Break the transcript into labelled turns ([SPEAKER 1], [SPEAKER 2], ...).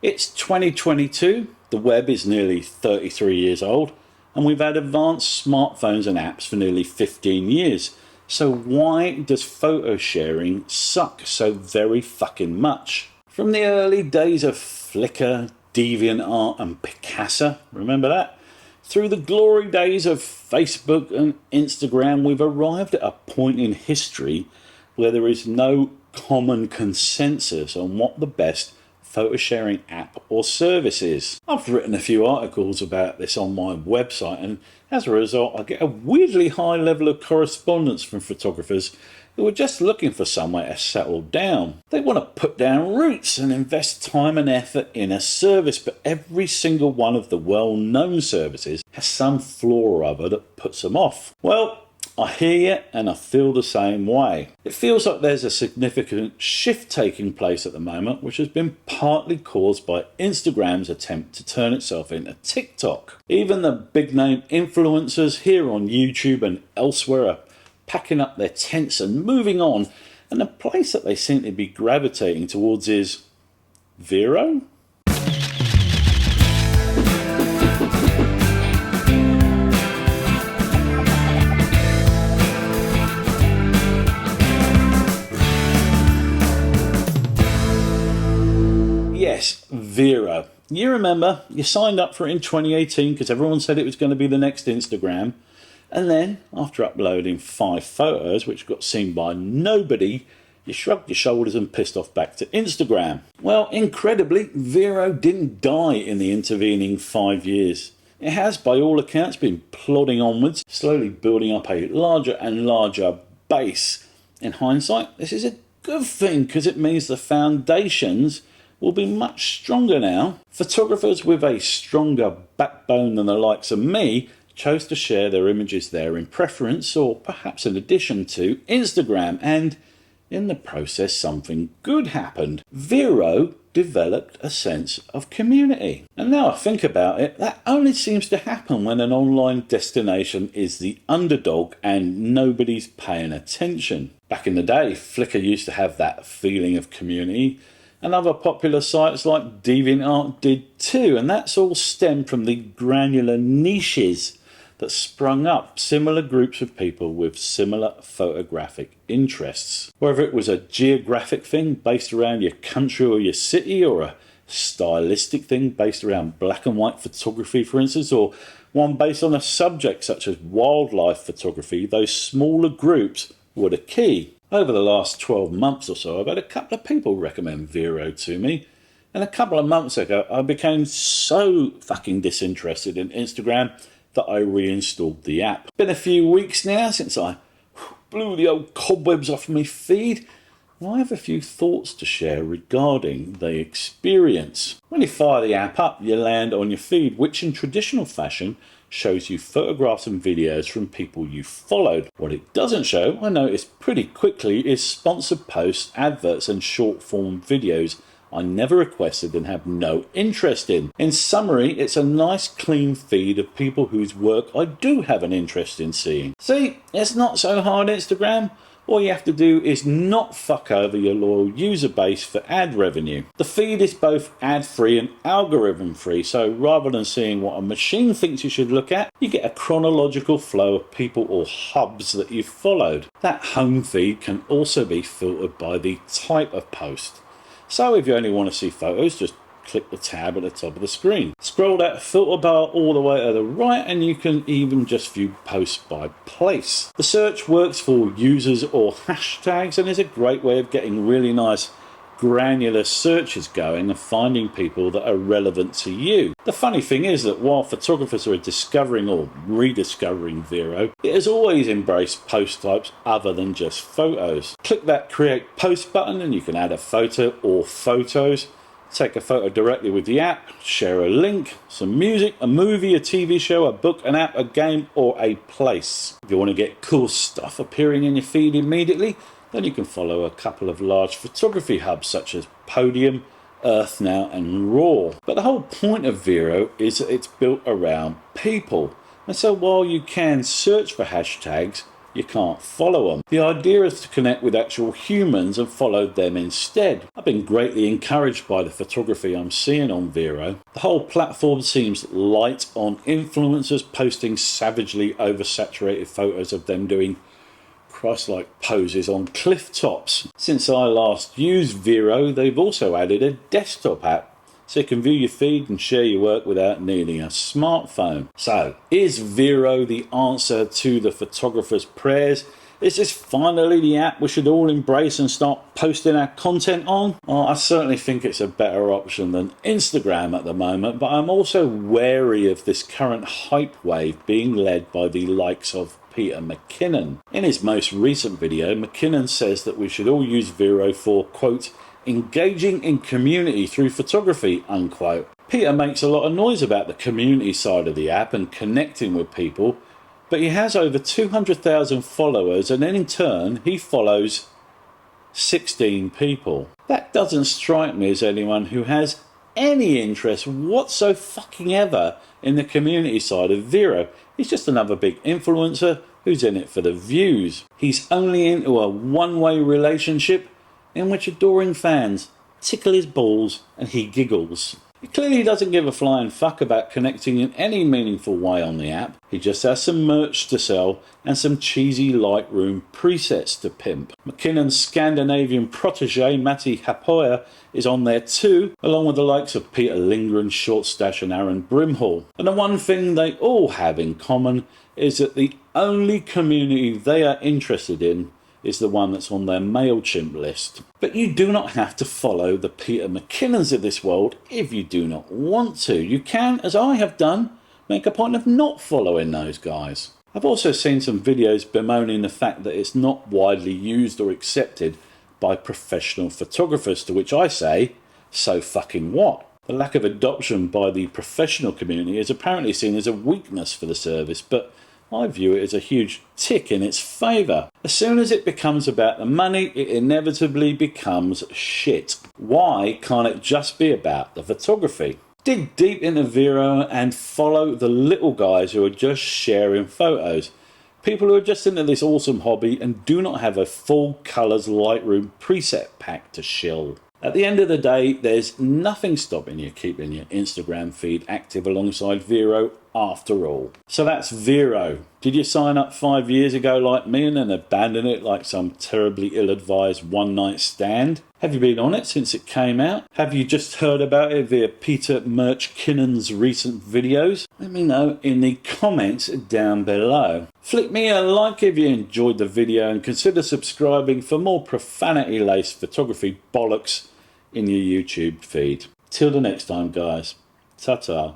[SPEAKER 1] It's 2022, the web is nearly 33 years old, and we've had advanced smartphones and apps for nearly 15 years. So why does photo sharing suck so very fucking much? From the early days of Flickr, DeviantArt and Picasa, remember that? Through the glory days of Facebook and Instagram, we've arrived at a point in history where there is no common consensus on what the best photo sharing app or service is. I've written a few articles about this on my website, and as a result I get a weirdly high level of correspondence from photographers who are just looking for somewhere to settle down. They want to put down roots and invest time and effort in a service, but every single one of the well-known services has some flaw or other that puts them off. Well, I hear you and I feel the same way. It feels like there's a significant shift taking place at the moment, which has been partly caused by Instagram's attempt to turn itself into TikTok. Even the big name influencers here on YouTube and elsewhere are packing up their tents and moving on, and the place that they seem to be gravitating towards is Vero? Yes, Vero. You remember, you signed up for it in 2018 because everyone said it was going to be the next Instagram. And then, after uploading 5 photos, which got seen by nobody, you shrugged your shoulders and pissed off back to Instagram. Well, incredibly, Vero didn't die in the intervening 5 years. It has, by all accounts, been plodding onwards, slowly building up a larger and larger base. In hindsight, this is a good thing because it means the foundations will be much stronger now. Photographers with a stronger backbone than the likes of me chose to share their images there in preference, or perhaps in addition to, Instagram, and in the process something good happened. Vero developed a sense of community. And now I think about it, that only seems to happen when an online destination is the underdog and nobody's paying attention. Back in the day, Flickr used to have that feeling of community, and other popular sites like DeviantArt did too, and that's all stemmed from the granular niches that sprung up, similar groups of people with similar photographic interests. Whether it was a geographic thing based around your country or your city, or a stylistic thing based around black and white photography, for instance, or one based on a subject such as wildlife photography, those smaller groups were the key. Over the last 12 months or so, I've had a couple of people recommend Vero to me, and a couple of months ago I became so fucking disinterested in Instagram that I reinstalled the app. Been a few weeks now since I blew the old cobwebs off my feed, and I have a few thoughts to share regarding the experience. When you fire the app up, you land on your feed, which in traditional fashion shows you photographs and videos from people you followed. What it doesn't show, I noticed pretty quickly, is sponsored posts, adverts and short form videos I never requested and have no interest in. In summary, it's a nice clean feed of people whose work I do have an interest in seeing. See, it's not so hard, Instagram. All you have to do is not fuck over your loyal user base for ad revenue. The feed is both ad-free and algorithm-free, so rather than seeing what a machine thinks you should look at, you get a chronological flow of people or hubs that you've followed. That home feed can also be filtered by the type of post. So if you only want to see photos, just click the tab at the top of the screen. Scroll that filter bar all the way to the right and you can even just view posts by place. The search works for users or hashtags and is a great way of getting really nice granular searches going and finding people that are relevant to you. The funny thing is that while photographers are discovering or rediscovering Vero, it has always embraced post types other than just photos. Click that create post button and you can add a photo or photos. Take a photo directly with the app, share a link, some music, a movie, a TV show, a book, an app, a game, or a place. If you want to get cool stuff appearing in your feed immediately, then you can follow a couple of large photography hubs such as Podium, EarthNow and Raw. But the whole point of Vero is that it's built around people. And so while you can search for hashtags, you can't follow them. The idea is to connect with actual humans and follow them instead. I've been greatly encouraged by the photography I'm seeing on Vero. The whole platform seems light on influencers posting savagely oversaturated photos of them doing Christ-like poses on cliff tops. Since I last used Vero, they've also added a desktop app so you can view your feed and share your work without needing a smartphone. So, is Vero the answer to the photographer's prayers? Is this finally the app we should all embrace and start posting our content on? Well, I certainly think it's a better option than Instagram at the moment, but I'm also wary of this current hype wave being led by the likes of Peter McKinnon. In his most recent video, McKinnon says that we should all use Vero for, quote, engaging in community through photography, unquote. Peter makes a lot of noise about the community side of the app and connecting with people, but he has over 200,000 followers, and then in turn he follows 16 people. That doesn't strike me as anyone who has any interest whatsoever in the community side of Vero. He's just another big influencer who's in it for the views. He's only into a one-way relationship in which adoring fans tickle his balls and he giggles. He clearly doesn't give a flying fuck about connecting in any meaningful way on the app. He just has some merch to sell and some cheesy Lightroom presets to pimp. McKinnon's Scandinavian protege Matti Haapoja is on there too, along with the likes of Peter Lindgren, Shortstash and Aaron Brimhall. And the one thing they all have in common is that the only community they are interested in is the one that's on their MailChimp list. But you do not have to follow the Peter McKinnons of this world if you do not want to. You can, as I have done, make a point of not following those guys. I've also seen some videos bemoaning the fact that it's not widely used or accepted by professional photographers, to which I say, so fucking what? The lack of adoption by the professional community is apparently seen as a weakness for the service, but I view it as a huge tick in its favour. As soon as it becomes about the money, it inevitably becomes shit. Why can't it just be about the photography? Dig deep into Vero and follow the little guys who are just sharing photos. People who are just into this awesome hobby and do not have a full colours Lightroom preset pack to shill. At the end of the day, there's nothing stopping you keeping your Instagram feed active alongside Vero after all. So that's Vero. Did you sign up 5 years ago like me and then abandon it like some terribly ill-advised one-night stand? Have you been on it since it came out? Have you just heard about it via Peter McKinnon's recent videos? Let me know in the comments down below. Flick me a like if you enjoyed the video and consider subscribing for more profanity-laced photography bollocks in your YouTube feed. Till the next time, guys. Ta-ta.